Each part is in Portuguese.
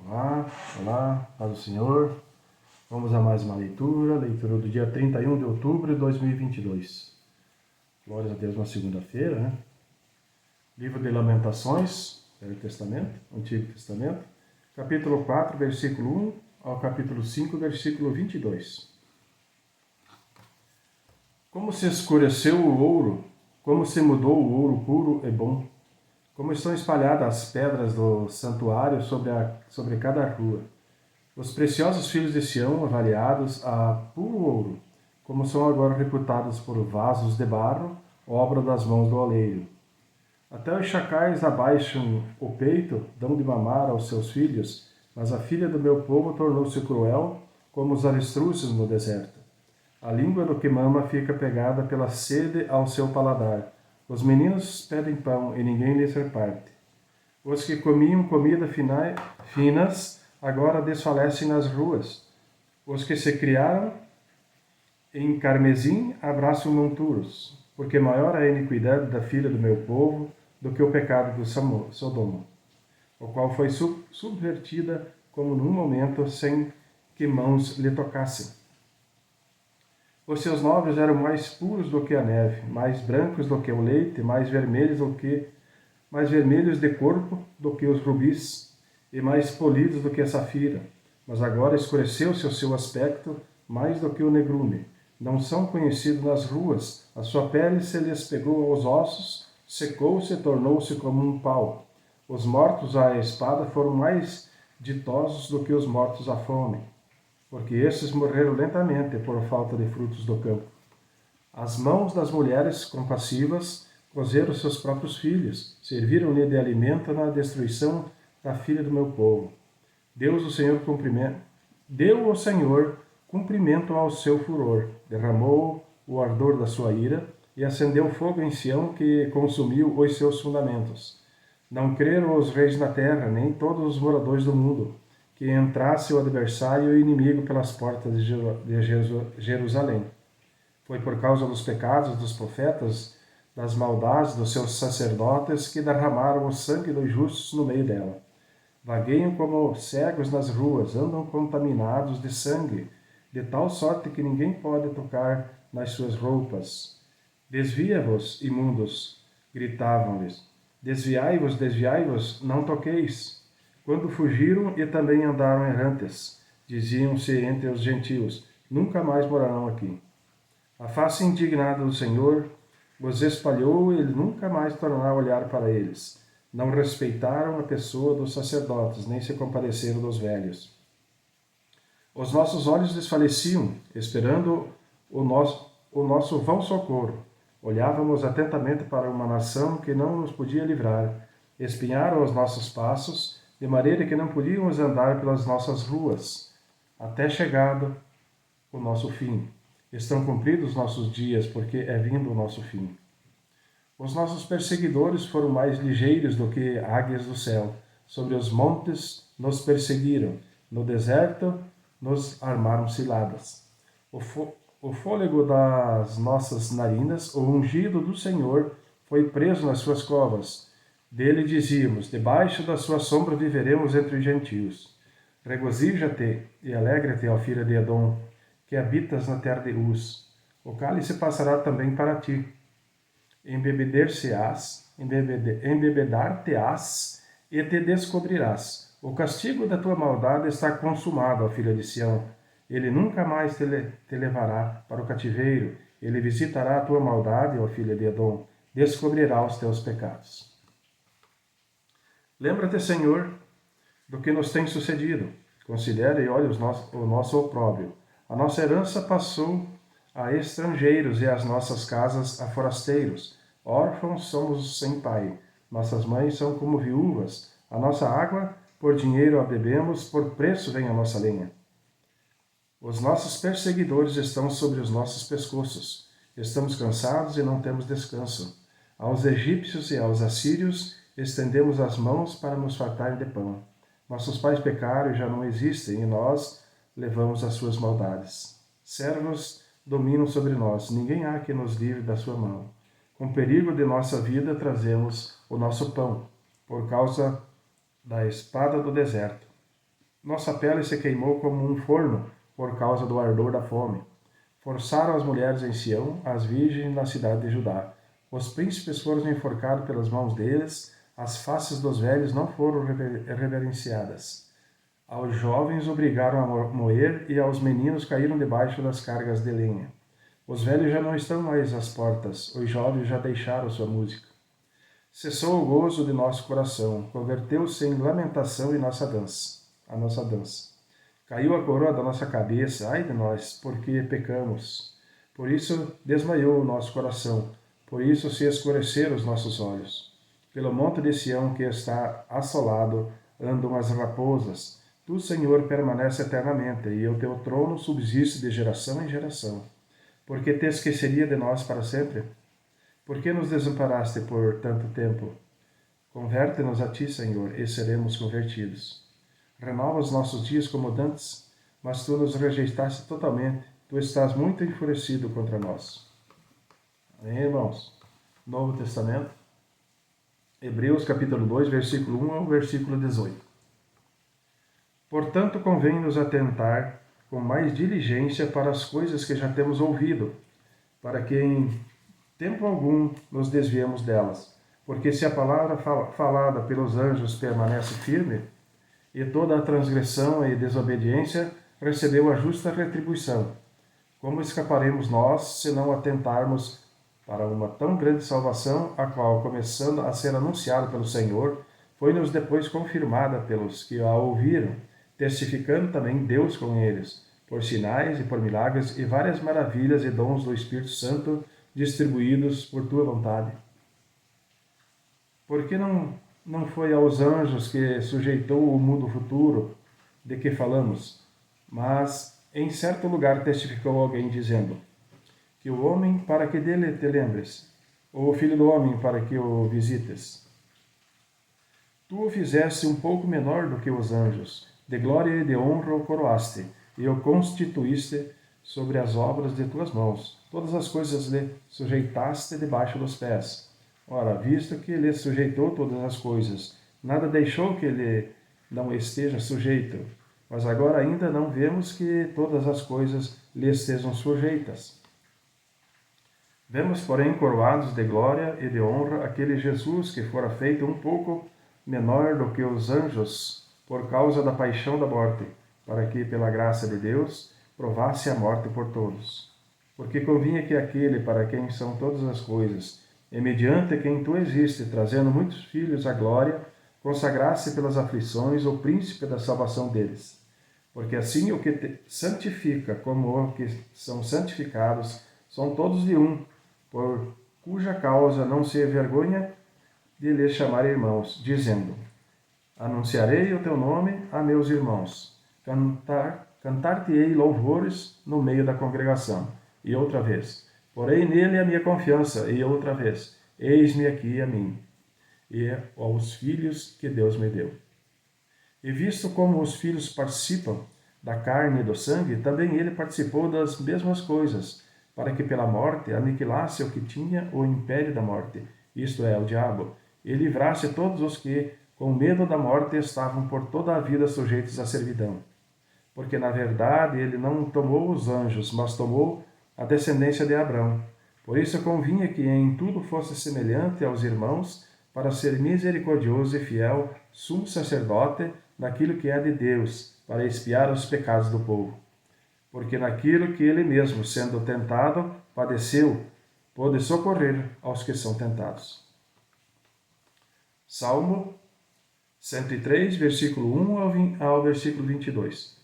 Olá, olá, paz do Senhor. Vamos a mais uma leitura do dia 31 de outubro de 2022. Glórias a Deus, uma segunda-feira, né? Livro de Lamentações, Velho Testamento, Antigo Testamento, capítulo 4, versículo 1 ao capítulo 5, versículo 22. Como se escureceu o ouro, como se mudou o ouro puro e bom, como estão espalhadas as pedras do santuário sobre cada rua. Os preciosos filhos de Sião, avaliados a puro ouro, como são agora reputados por vasos de barro, obra das mãos do oleiro. Até os chacais abaixam o peito, dão de mamar aos seus filhos, mas a filha do meu povo tornou-se cruel, como os avestruzes no deserto. A língua do que mama fica pegada pela sede ao seu paladar. Os meninos pedem pão e ninguém lhes reparte. Os que comiam comida finas agora desfalecem nas ruas. Os que se criaram em carmesim abraçam monturos, porque maior é a iniquidade da filha do meu povo do que o pecado do Sodoma, o qual foi subvertida como num momento sem que mãos lhe tocassem. Os seus nobres eram mais puros do que a neve, mais brancos do que o leite, mais vermelhos de corpo do que os rubis, e mais polidos do que a safira. Mas agora escureceu-se o seu aspecto mais do que o negrume. Não são conhecidos nas ruas, a sua pele se lhes pegou aos ossos, secou-se e tornou-se como um pau. Os mortos à espada foram mais ditosos do que os mortos à fome, porque estes morreram lentamente por falta de frutos do campo. As mãos das mulheres compassivas cozeram seus próprios filhos, serviram-lhe de alimento na destruição da filha do meu povo. Deu o Senhor cumprimento ao seu furor, derramou o ardor da sua ira e acendeu fogo em Sião que consumiu os seus fundamentos. Não creram os reis na terra, nem todos os moradores do mundo, que entrasse o adversário e o inimigo pelas portas de Jerusalém. Foi por causa dos pecados dos profetas, das maldades dos seus sacerdotes, que derramaram o sangue dos justos no meio dela. Vagueiam como cegos nas ruas, andam contaminados de sangue, de tal sorte que ninguém pode tocar nas suas roupas. Desvia-vos, imundos, gritavam-lhes. Desviai-vos, desviai-vos, não toqueis. Quando fugiram e também andaram errantes, diziam-se entre os gentios, nunca mais morarão aqui. A face indignada do Senhor os espalhou e ele nunca mais tornará a olhar para eles. Não respeitaram a pessoa dos sacerdotes, nem se compadeceram dos velhos. Os nossos olhos desfaleciam, esperando o nosso vão socorro. Olhávamos atentamente para uma nação que não nos podia livrar. Espinharam os nossos passos, de maneira que não podíamos andar pelas nossas ruas, até chegado o nosso fim. Estão cumpridos os nossos dias, porque é vindo o nosso fim. Os nossos perseguidores foram mais ligeiros do que águias do céu. Sobre os montes nos perseguiram, no deserto nos armaram ciladas. O fôlego das nossas narinas, o ungido do Senhor, foi preso nas suas covas. Dele dizíamos, debaixo da sua sombra viveremos entre os gentios. Regozija-te e alegra-te, ó filha de Edom, que habitas na terra de Uz. O cálice passará também para ti. Embebedar-te-ás e te descobrirás. O castigo da tua maldade está consumado, ó filha de Sião. Ele nunca mais te levará para o cativeiro. Ele visitará a tua maldade, ó filha de Edom. Descobrirá os teus pecados. Lembra-te, Senhor, do que nos tem sucedido. Considera e olha o nosso opróbrio. A nossa herança passou a estrangeiros e as nossas casas a forasteiros. Órfãos somos sem pai. Nossas mães são como viúvas. A nossa água, por dinheiro a bebemos, por preço vem a nossa lenha. Os nossos perseguidores estão sobre os nossos pescoços. Estamos cansados e não temos descanso. Aos egípcios e aos assírios estendemos as mãos para nos fartar de pão. Nossos pais pecaram e já não existem, e nós levamos as suas maldades. Servos dominam sobre nós, ninguém há que nos livre da sua mão. Com perigo de nossa vida trazemos o nosso pão, por causa da espada do deserto. Nossa pele se queimou como um forno por causa do ardor da fome. Forçaram as mulheres em Sião, as virgens na cidade de Judá. Os príncipes foram enforcados pelas mãos deles, as faces dos velhos não foram reverenciadas. Aos jovens obrigaram a moer e aos meninos caíram debaixo das cargas de lenha. Os velhos já não estão mais às portas, os jovens já deixaram sua música. Cessou o gozo de nosso coração, converteu-se em lamentação e a nossa dança. Caiu a coroa da nossa cabeça, ai de nós, porque pecamos. Por isso desmaiou o nosso coração, por isso se escureceram os nossos olhos. Pelo monte de Sião que está assolado, andam as raposas. Tu, Senhor, permanece eternamente, e o teu trono subsiste de geração em geração. Por que te esqueceria de nós para sempre? Por que nos desamparaste por tanto tempo? Converte-nos a ti, Senhor, e seremos convertidos. Renova os nossos dias como dantes, mas tu nos rejeitaste totalmente. Tu estás muito enfurecido contra nós. Amém, irmãos? Novo Testamento, Hebreus capítulo 2, versículo 1 ao versículo 18. Portanto, convém-nos atentar com mais diligência para as coisas que já temos ouvido, para que em tempo algum nos desviemos delas. Porque se a palavra falada pelos anjos permanece firme, e toda a transgressão e desobediência recebeu a justa retribuição, como escaparemos nós se não atentarmos para uma tão grande salvação, a qual, começando a ser anunciada pelo Senhor, foi-nos depois confirmada pelos que a ouviram, testificando também Deus com eles, por sinais e por milagres e várias maravilhas e dons do Espírito Santo distribuídos por tua vontade. Por que não foi aos anjos que sujeitou o mundo futuro de que falamos, mas em certo lugar testificou alguém dizendo, que o homem para que dele te lembres, ou o filho do homem para que o visites. Tu o fizeste um pouco menor do que os anjos, de glória e de honra o coroaste, e o constituíste sobre as obras de tuas mãos. Todas as coisas lhe sujeitaste debaixo dos pés. Ora, visto que lhe sujeitou todas as coisas, nada deixou que lhe não esteja sujeito. Mas agora ainda não vemos que todas as coisas lhe estejam sujeitas. Vemos, porém, coroados de glória e de honra aquele Jesus que fora feito um pouco menor do que os anjos, por causa da paixão da morte, para que, pela graça de Deus, provasse a morte por todos. Porque convinha que aquele para quem são todas as coisas, e mediante quem tu existes, trazendo muitos filhos à glória, consagrasse pelas aflições o príncipe da salvação deles. Porque assim o que te santifica como o que são santificados são todos de um, por cuja causa não se envergonha de lhes chamar irmãos, dizendo, anunciarei o teu nome a meus irmãos, cantar-te-ei louvores no meio da congregação. E outra vez, porei nele a minha confiança, e outra vez, eis-me aqui a mim, e aos filhos que Deus me deu. E visto como os filhos participam da carne e do sangue, também ele participou das mesmas coisas, para que pela morte aniquilasse o que tinha o império da morte, isto é, o diabo, e livrasse todos os que, com medo da morte, estavam por toda a vida sujeitos à servidão. Porque, na verdade, ele não tomou os anjos, mas tomou a descendência de Abrão. Por isso convinha que em tudo fosse semelhante aos irmãos, para ser misericordioso e fiel, sumo sacerdote naquilo que é de Deus, para expiar os pecados do povo. Porque naquilo que ele mesmo, sendo tentado, padeceu, pôde socorrer aos que são tentados. Salmo 103, versículo 1 ao versículo 22.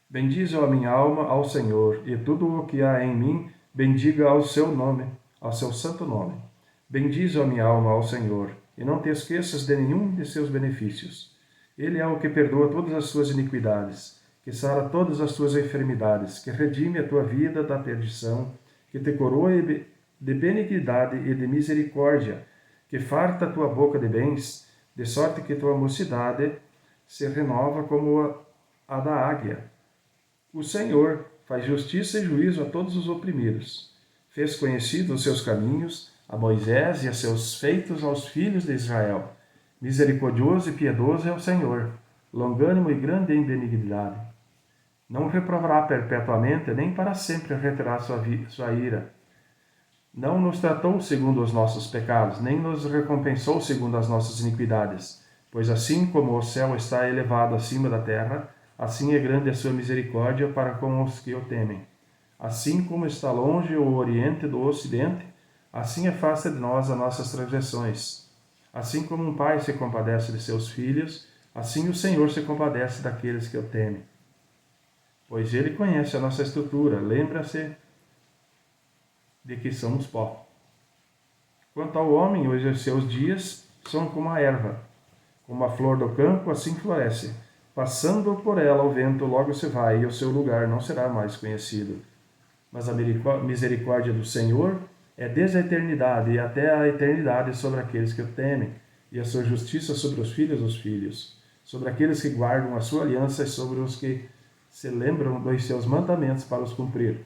Bendize a minha alma ao Senhor, e tudo o que há em mim, bendiga ao seu nome, ao seu santo nome. Bendize a minha alma ao Senhor, e não te esqueças de nenhum de seus benefícios. Ele é o que perdoa todas as suas iniquidades, que sara todas as tuas enfermidades, que redime a tua vida da perdição, que te coroa de benignidade e de misericórdia, que farta a tua boca de bens, de sorte que tua mocidade se renova como a da águia. O Senhor faz justiça e juízo a todos os oprimidos. Fez conhecidos os seus caminhos a Moisés e a seus feitos aos filhos de Israel. Misericordioso e piedoso é o Senhor, longânimo e grande em benignidade. Não reprovará perpetuamente, nem para sempre reterá sua ira. Não nos tratou segundo os nossos pecados, nem nos recompensou segundo as nossas iniquidades. Pois assim como o céu está elevado acima da terra, assim é grande a sua misericórdia para com os que o temem. Assim como está longe o oriente do ocidente, assim afasta de nós as nossas transgressões. Assim como um pai se compadece de seus filhos, assim o Senhor se compadece daqueles que o temem. Pois ele conhece a nossa estrutura, lembra-se de que somos pó. Quanto ao homem, os seus dias são como a erva, como a flor do campo, assim floresce. Passando por ela o vento logo se vai, e o seu lugar não será mais conhecido. Mas a misericórdia do Senhor é desde a eternidade e até a eternidade sobre aqueles que o temem, e a sua justiça sobre os filhos dos filhos, sobre aqueles que guardam a sua aliança e sobre os que se lembram dos seus mandamentos para os cumprir.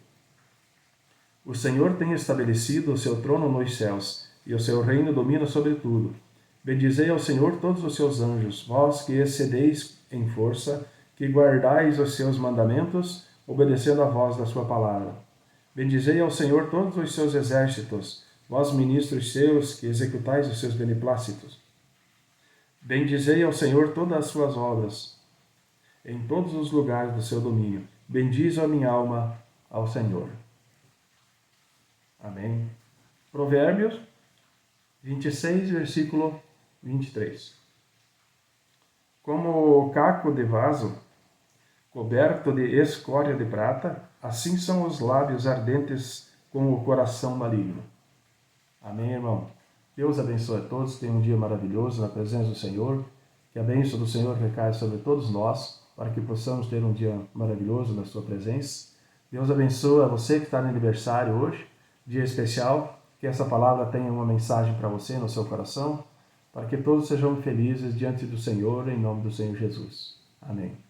O Senhor tem estabelecido o seu trono nos céus, e o seu reino domina sobre tudo. Bendizei ao Senhor todos os seus anjos, vós que excedeis em força, que guardais os seus mandamentos, obedecendo à voz da sua palavra. Bendizei ao Senhor todos os seus exércitos, vós ministros seus, que executais os seus beneplácitos. Bendizei ao Senhor todas as suas obras, em todos os lugares do seu domínio. Bendize a minha alma ao Senhor. Amém. Provérbios 26, versículo 23. Como o caco de vaso, coberto de escória de prata, assim são os lábios ardentes com o coração maligno. Amém, irmão? Deus abençoe a todos, tenham um dia maravilhoso na presença do Senhor, que a bênção do Senhor recaia sobre todos nós, para que possamos ter um dia maravilhoso na sua presença. Deus abençoe a você que está no aniversário hoje, dia especial, que essa palavra tenha uma mensagem para você no seu coração, para que todos sejam felizes diante do Senhor, em nome do Senhor Jesus. Amém.